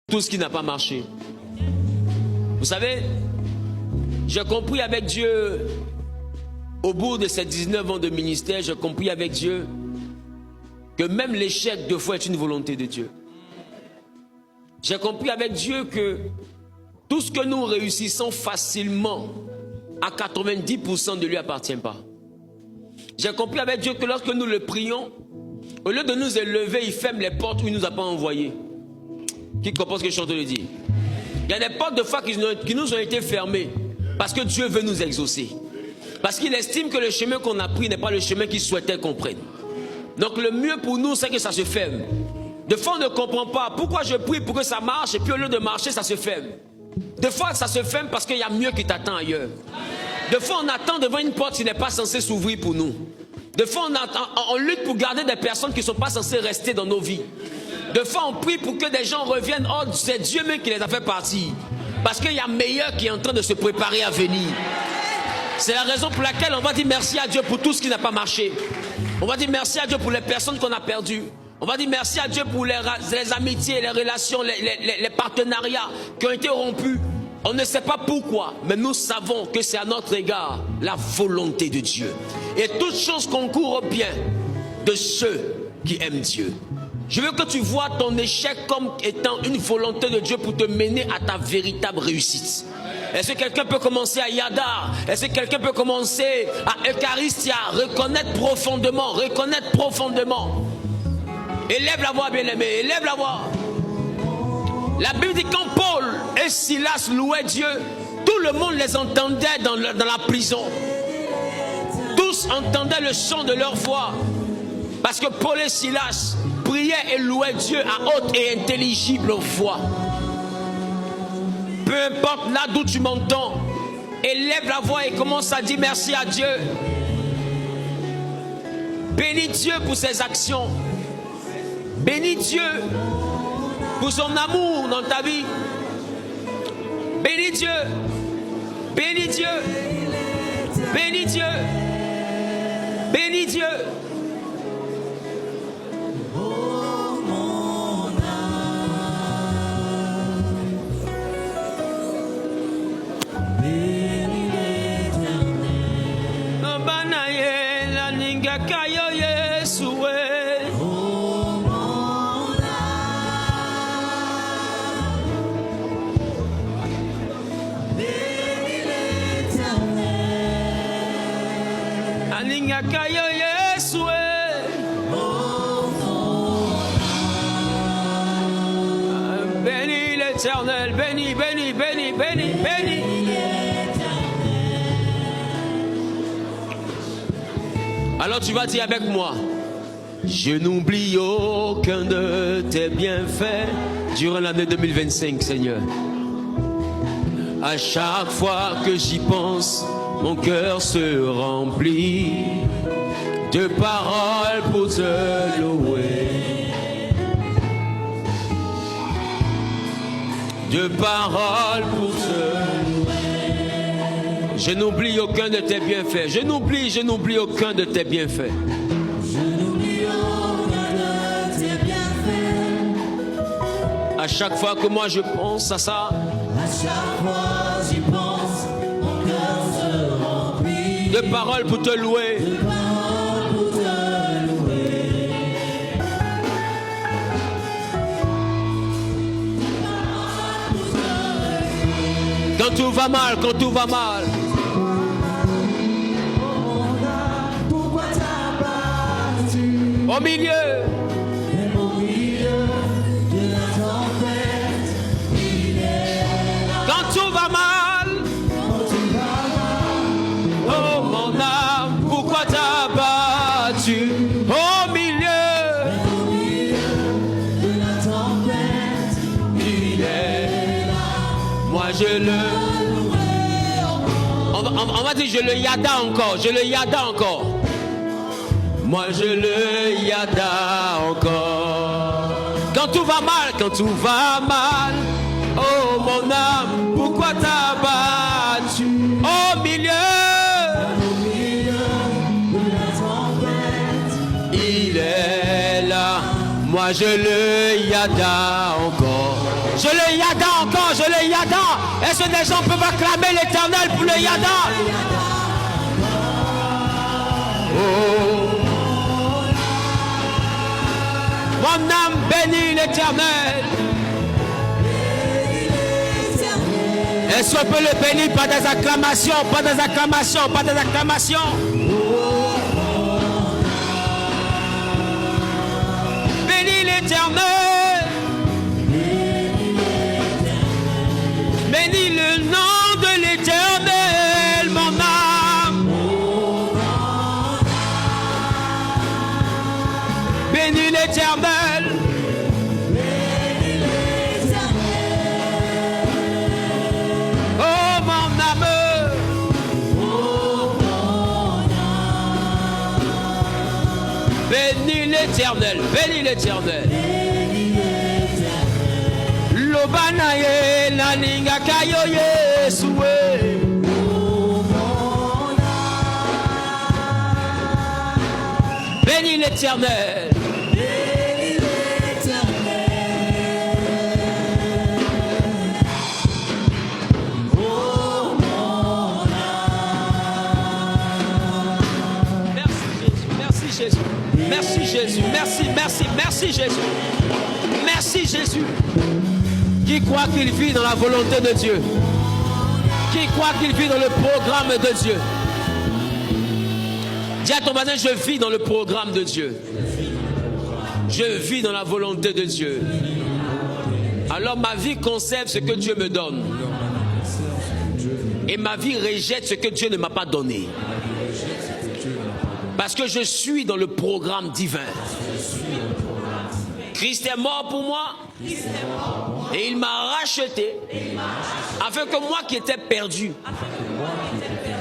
tout ce qui n'a pas marché. Vous savez, j'ai compris avec Dieu, au bout de ces 19 ans de ministère, j'ai compris avec Dieu que même l'échec de foi est une volonté de Dieu. J'ai compris avec Dieu que tout ce que nous réussissons facilement, à 90% ne lui appartient pas. J'ai compris avec Dieu que lorsque nous le prions, au lieu de nous élever, il ferme les portes où il ne nous a pas envoyés. Qui comprend ce que je suis en train de dire? Il y a des portes de foi qui nous ont été fermées parce que Dieu veut nous exaucer. Parce qu'il estime que le chemin qu'on a pris n'est pas le chemin qu'il souhaitait qu'on prenne. Donc le mieux pour nous, c'est que ça se ferme. Des fois, on ne comprend pas pourquoi je prie pour que ça marche et puis au lieu de marcher, ça se ferme. Des fois, ça se ferme parce qu'il y a mieux qui t'attend ailleurs. Des fois, on attend devant une porte qui n'est pas censée s'ouvrir pour nous. Des fois, on lutte pour garder des personnes qui ne sont pas censées rester dans nos vies. Des fois, on prie pour que des gens reviennent. Oh, c'est Dieu même qui les a fait partir. Parce qu'il y a meilleur qui est en train de se préparer à venir. C'est la raison pour laquelle on va dire merci à Dieu pour tout ce qui n'a pas marché. On va dire merci à Dieu pour les personnes qu'on a perdues. On va dire merci à Dieu pour les amitiés, les relations, les partenariats qui ont été rompus. On ne sait pas pourquoi, mais nous savons que c'est à notre égard la volonté de Dieu. Et toute chose concourt au bien de ceux qui aiment Dieu. Je veux que tu vois ton échec comme étant une volonté de Dieu pour te mener à ta véritable réussite. Est-ce que quelqu'un peut commencer à Yada? Est-ce que quelqu'un peut commencer à Eucharistia? Reconnaître profondément, reconnaître profondément. Élève la voix, bien-aimé, élève la voix. La Bible dit quand Paul et Silas louaient Dieu, tout le monde les entendait dans la prison. Tous entendaient le son de leur voix. Parce que Paul et Silas priaient et louaient Dieu à haute et intelligible voix. Peu importe là d'où tu m'entends, élève la voix et commence à dire merci à Dieu. Bénis Dieu pour ses actions. Bénis Dieu pour son amour dans ta vie. Bénis Dieu. Bénis Dieu. Bénis Dieu. Bénis Dieu. Bénis l'Éternel, bénis, bénis, bénis, bénis, bénis. Alors tu vas dire avec moi, je n'oublie aucun de tes bienfaits durant l'année 2025, Seigneur. À chaque fois que j'y pense, mon cœur se remplit de paroles pour te louer. De paroles pour te louer. Je n'oublie aucun de tes bienfaits. Je n'oublie aucun de tes bienfaits. Je n'oublie aucun de tes bienfaits. À chaque fois que moi je pense à ça, à chaque fois j'y pense, mon cœur se remplit de paroles pour te louer. De paroles pour te louer. Quand tout va mal, quand tout va mal. Pourquoi t'as battu au milieu? On va dire je le yada encore, je le yada encore. Moi je le yada encore. Quand tout va mal, quand tout va mal. Oh mon âme, pourquoi t'as battu au milieu de la tempête? Il est là, moi je le yada encore. Je le yada encore, je le yada. Est-ce que des gens peuvent acclamer l'Éternel pour le yada? Oh. Mon âme bénit l'Éternel. Est-ce qu'on peut le bénir par des acclamations, par des acclamations, par des acclamations? Bénis l'Éternel. Bénis le nom de l'Éternel, mon âme. Bénis l'Éternel. Oh mon âme. Bénis l'Éternel, bénis l'Éternel. Lobanaye la ninga kayo Yesue. Bénis l'Éternel. Merci Jésus, merci Jésus. Merci Jésus. Qui croit qu'il vit dans la volonté de Dieu? Qui croit qu'il vit dans le programme de Dieu? Dis à ton voisin, je vis dans le programme de Dieu. Je vis dans la volonté de Dieu. Alors ma vie conserve ce que Dieu me donne. Et ma vie rejette ce que Dieu ne m'a pas donné. Parce que je suis dans le programme divin. Christ est mort pour moi. Et il m'a racheté. Afin que moi qui étais perdu,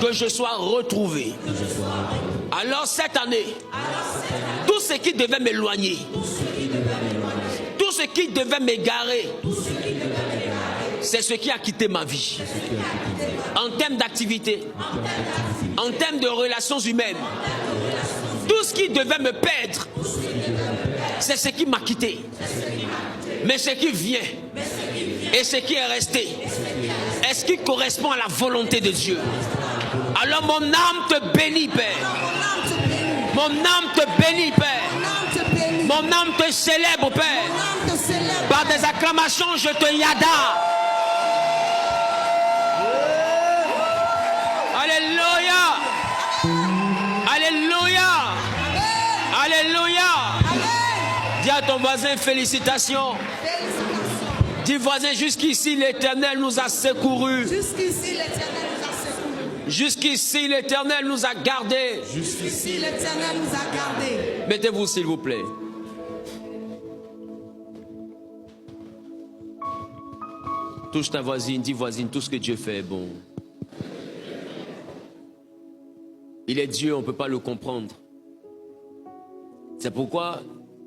que je sois retrouvé. Alors cette année, tout ce qui devait m'éloigner, tout ce qui devait m'égarer, c'est ce qui a quitté ma vie. En termes d'activité, en termes de relations humaines, tout ce qui devait me perdre, c'est ce qui m'a quitté. Mais ce qui vient et ce qui est resté est ce qui correspond à la volonté de Dieu. Alors mon âme te bénit, Père. Mon âme te bénit, Père. Mon âme te célèbre, Père. Par des acclamations, je te yada. Alléluia. Alléluia. Alléluia. Dis à ton voisin, félicitations. Dis voisin, jusqu'ici l'Éternel nous a secourus. Jusqu'ici l'Éternel nous a secourus. Jusqu'ici l'Éternel nous a gardés. Jusqu'ici l'Éternel nous a gardés. Mettez-vous s'il vous plaît. Touche ta voisine, dis voisine, tout ce que Dieu fait est bon. Il est Dieu, on ne peut pas le comprendre. C'est pourquoi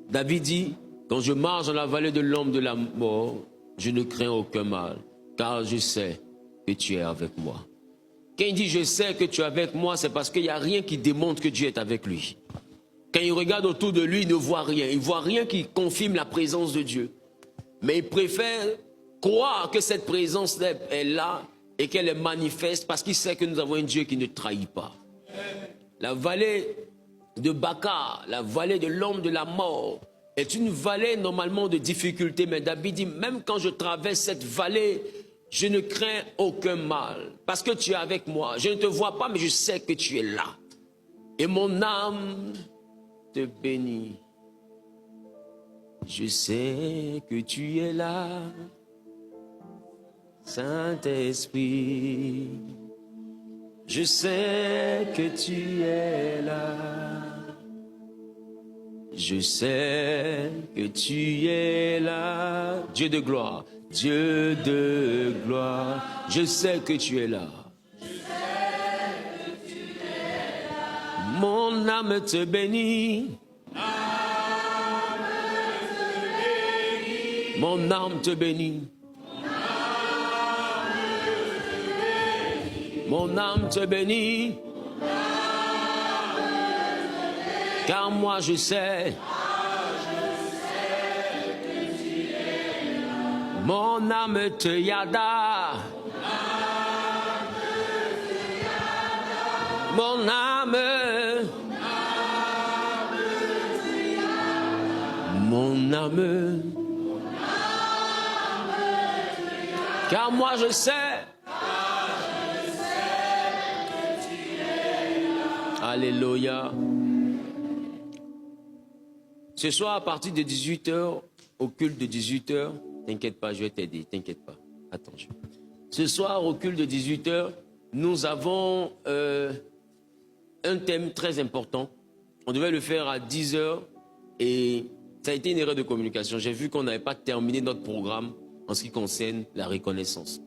David dit, quand je marche dans la vallée de l'ombre de la mort, je ne crains aucun mal, car je sais que tu es avec moi. Quand il dit je sais que tu es avec moi, c'est parce qu'il n'y a rien qui démontre que Dieu est avec lui. Quand il regarde autour de lui, il ne voit rien. Il ne voit rien qui confirme la présence de Dieu. Mais il préfère croire que cette présence est là et qu'elle est manifeste parce qu'il sait que nous avons un Dieu qui ne trahit pas. La vallée de Baca, la vallée de l'ombre de la mort, est une vallée normalement de difficulté. Mais David dit, même quand je traverse cette vallée, je ne crains aucun mal. Parce que tu es avec moi. Je ne te vois pas, mais je sais que tu es là. Et mon âme te bénit. Je sais que tu es là, Saint-Esprit. Je sais que tu es là. Je sais que tu es là. Dieu de gloire, Dieu de gloire. Je sais que tu es là. Mon âme te bénit. Mon âme te bénit. Mon âme te bénit. Car moi je sais. Mon âme te yada. Mon âme. Mon âme. Car moi je sais. Alléluia. Ce soir, à partir de 18h, au culte de 18h, t'inquiète pas, je vais t'aider, t'inquiète pas. Attends. Ce soir, au culte de 18h, nous avons un thème très important. On devait le faire à 10h et ça a été une erreur de communication. J'ai vu qu'on n'avait pas terminé notre programme en ce qui concerne la reconnaissance.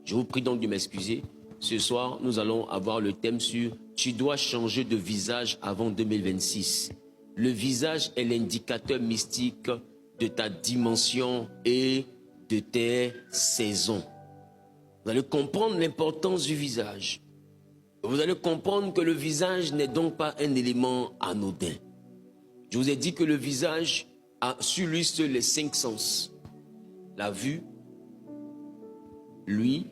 Je vous prie donc de m'excuser. Ce soir, nous allons avoir le thème sur « Tu dois changer de visage avant 2026 ». Le visage est l'indicateur mystique de ta dimension et de tes saisons. Vous allez comprendre l'importance du visage. Vous allez comprendre que le visage n'est donc pas un élément anodin. Je vous ai dit que le visage a sur lui les 5 sens. La vue, l'ouïe,